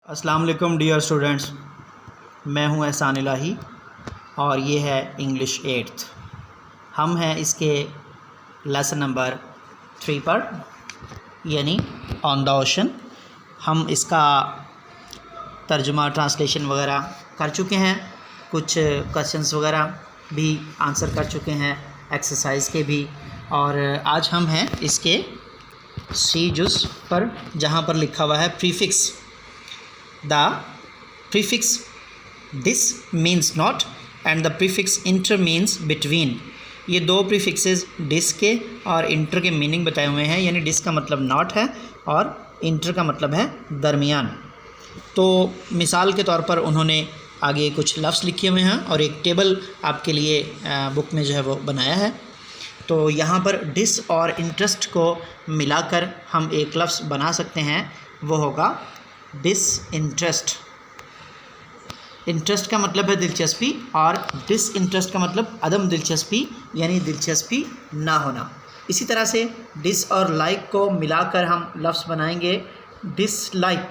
अस्सलाम वालेकुम dear students, मैं हूं एहसान इलाही और ये है इंग्लिश 8th। हम हैं इसके लेसन नंबर 3 पर, यानी ऑन द ओशन। हम इसका तर्जुमा ट्रांसलेशन वगैरह कर चुके हैं, कुछ क्वेश्चंस वगैरह भी आंसर कर चुके हैं, एक्सरसाइज के भी। और आज हम हैं इसके सी जुज़ पर, जहाँ पर लिखा हुआ है prefix. The prefix this means not and the prefix inter means between। ये दो प्रीफिक्सेस डिस के और इंटर के मीनिंग बताए हुए हैं, यानी डिस का मतलब नॉट है और इंटर का मतलब है दरमियान। तो मिसाल के तौर पर उन्होंने आगे कुछ लफ्ज़ लिखे हुए हैं और एक टेबल आपके लिए बुक में जो है वो बनाया है। तो यहाँ पर डिस और इंटरेस्ट को मिलाकर हम एक लफ्ज़ बना सकते हैं, वो होगा डिसइंटरेस्ट। इंटरेस्ट का मतलब है दिलचस्पी और डिसइंटरेस्ट का मतलब अदम दिलचस्पी, यानी दिलचस्पी ना होना। इसी तरह से डिस और लाइक को मिलाकर हम लफ्ज़ बनाएंगे डिसलाइक,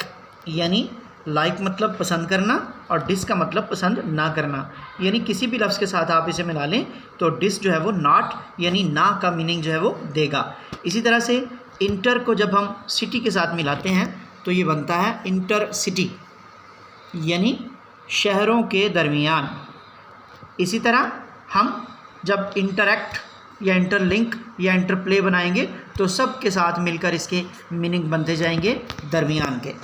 यानी लाइक मतलब पसंद करना और डिस का मतलब पसंद ना करना। यानी किसी भी लफ्ज़ के साथ आप इसे मिला लें तो डिस जो है वो नॉट यानी ना का मीनिंग जो है वो देगा। इसी तरह से इंटर को जब हम सिटी के साथ मिलाते हैं तो ये बनता है इंटर सिटी, यानी शहरों के दरमियान। इसी तरह हम जब इंटरैक्ट या इंटरलिंक या इंटरप्ले बनाएंगे तो सब के साथ मिलकर इसके मीनिंग बनते जाएंगे दरमियान के।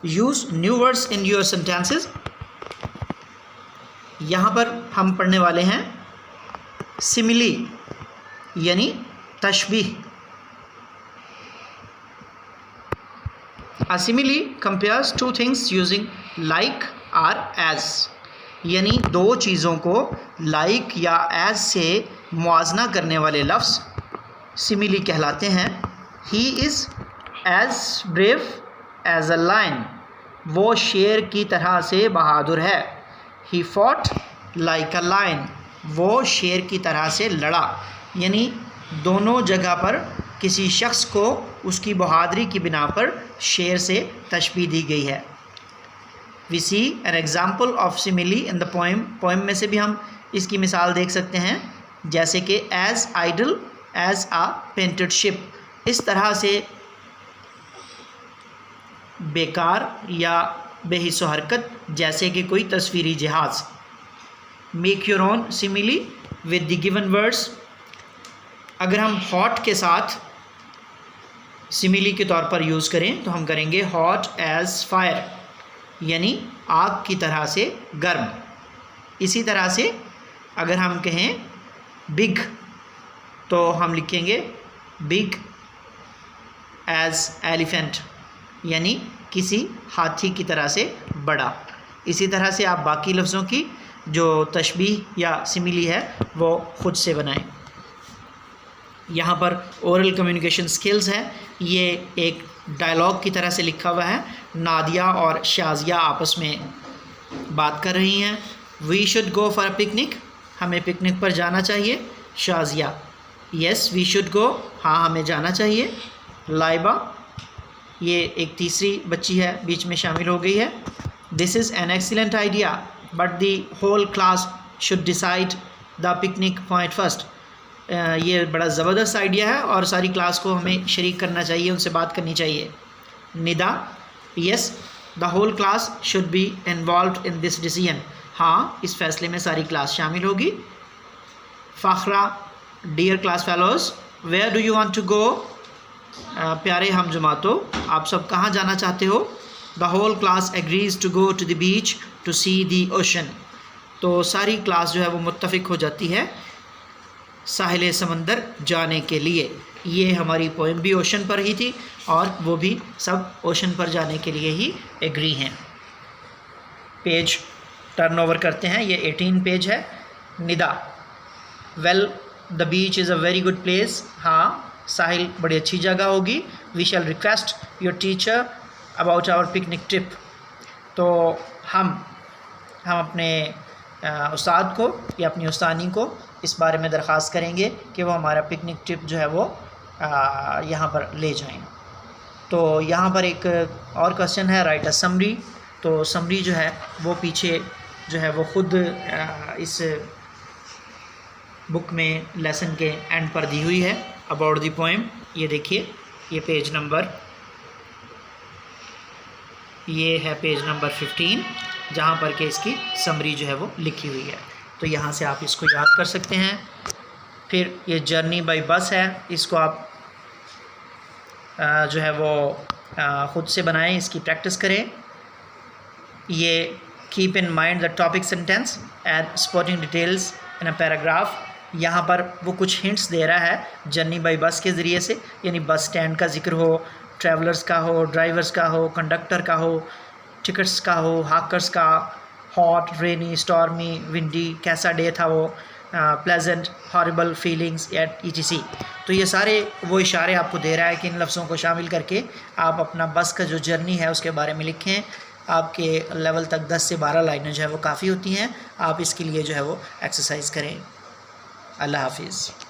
Use new words in your sentences. यहाँ पर हम पढ़ने वाले हैं सिमिली, यानी तशबीह। A simile compares two things using like or as, यानी दो चीज़ों को like या as से मुआजना करने वाले लफ्ज़ सिमिली कहलाते हैं। He is as brave as a lion, वो शेर की तरह से बहादुर है। He fought like a lion, वो शेर की तरह से लड़ा। यानी दोनों जगह पर किसी शख्स को उसकी बहादुरी की बिना पर शेर से तशबीह दी गई है। We see an example of simile in the poem. Poem में से भी हम इसकी मिसाल देख सकते हैं, जैसे कि एज आइडल एज आ पेंटेड शिप। इस तरह से बेकार या बेहिस्सो हरकत जैसे कि कोई तस्वीरी जहाज़। Make your own simile with the given words. अगर हम हॉट के साथ सिमिली के तौर पर यूज़ करें तो हम करेंगे हॉट एज़ फायर, यानी आग की तरह से गर्म। इसी तरह से अगर हम कहें बिग तो हम लिखेंगे बिग एज़ एलिफेंट, यानी किसी हाथी की तरह से बड़ा। इसी तरह से आप बाकी लफ्ज़ों की जो तशबीह या सिमिली है वो ख़ुद से बनाएं। यहाँ पर ओरल कम्युनिकेशन स्किल्स है, ये एक डायलॉग की तरह से लिखा हुआ है। नादिया और शाजिया आपस में बात कर रही हैं। We should go for a picnic, हमें पिकनिक पर जाना चाहिए। Shazia yes we should go, हाँ हमें जाना चाहिए। लाइबा, ये एक तीसरी बच्ची है, बीच में शामिल हो गई है। This is an excellent idea but the whole class should decide the picnic point first. ये बड़ा ज़बरदस्त आइडिया है और सारी क्लास को हमें शरीक करना चाहिए, उनसे बात करनी चाहिए। Nida yes the whole class should be involved in this decision, हाँ इस फैसले में सारी क्लास शामिल होगी। Fakhra dear class fellows where do you want to go, प्यारे हम जमातों आप सब कहाँ जाना चाहते हो। The whole class agrees to go to the beach to see the ocean, तो सारी क्लास जो है वो मुत्तफ़िक हो जाती है साहिल समंदर जाने के लिए। ये हमारी पोएम भी ओशन पर ही थी और वो भी सब ओशन पर जाने के लिए ही एग्री हैं। पेज टर्न ओवर करते हैं, ये 18 पेज है। Nida well the beach is a very good place, हाँ साहिल बड़ी अच्छी जगह होगी। We shall request your teacher about our picnic trip, तो हम अपने उस्ताद को या अपनी उस्तानी को इस बारे में दरख्वास्त करेंगे कि वो हमारा पिकनिक ट्रिप जो है वो यहाँ पर ले जाएं। तो यहाँ पर एक और क्वेश्चन है, राइट अ समरी। तो समरी जो है वो पीछे जो है वो खुद इस बुक में लेसन के एंड पर दी हुई है अबाउट द पोएम। ये देखिए, ये पेज नंबर 15 जहाँ पर के इसकी समरी जो है वो लिखी हुई है। तो यहाँ से आप इसको याद कर सकते हैं। फिर ये जर्नी बाय बस है, इसको आप जो है वो ख़ुद से बनाएं, इसकी प्रैक्टिस करें। ये keep in mind the topic sentence and spotting details in a paragraph. यहाँ पर वो कुछ हिंट्स दे रहा है जर्नी बाय बस के ज़रिए से, यानी बस स्टैंड का जिक्र हो, ट्रैवलर्स का हो, ड्राइवर्स का हो, कंडक्टर का हो, टिकट्स का हो, हाकर्स का, हॉट, रेनी, स्टॉर्मी, विंडी, कैसा डे था वो, pleasant, horrible feelings at ETC। तो ये सारे वो इशारे आपको दे रहा है कि इन लफ्ज़ों को शामिल करके आप अपना बस का जो जर्नी है उसके बारे में लिखें। आपके लेवल तक 10 से 12 लाइनें जो है वो काफ़ी होती हैं। आप इसके लिए जो है वो एक्सरसाइज करें। अल्लाह हाफिज़।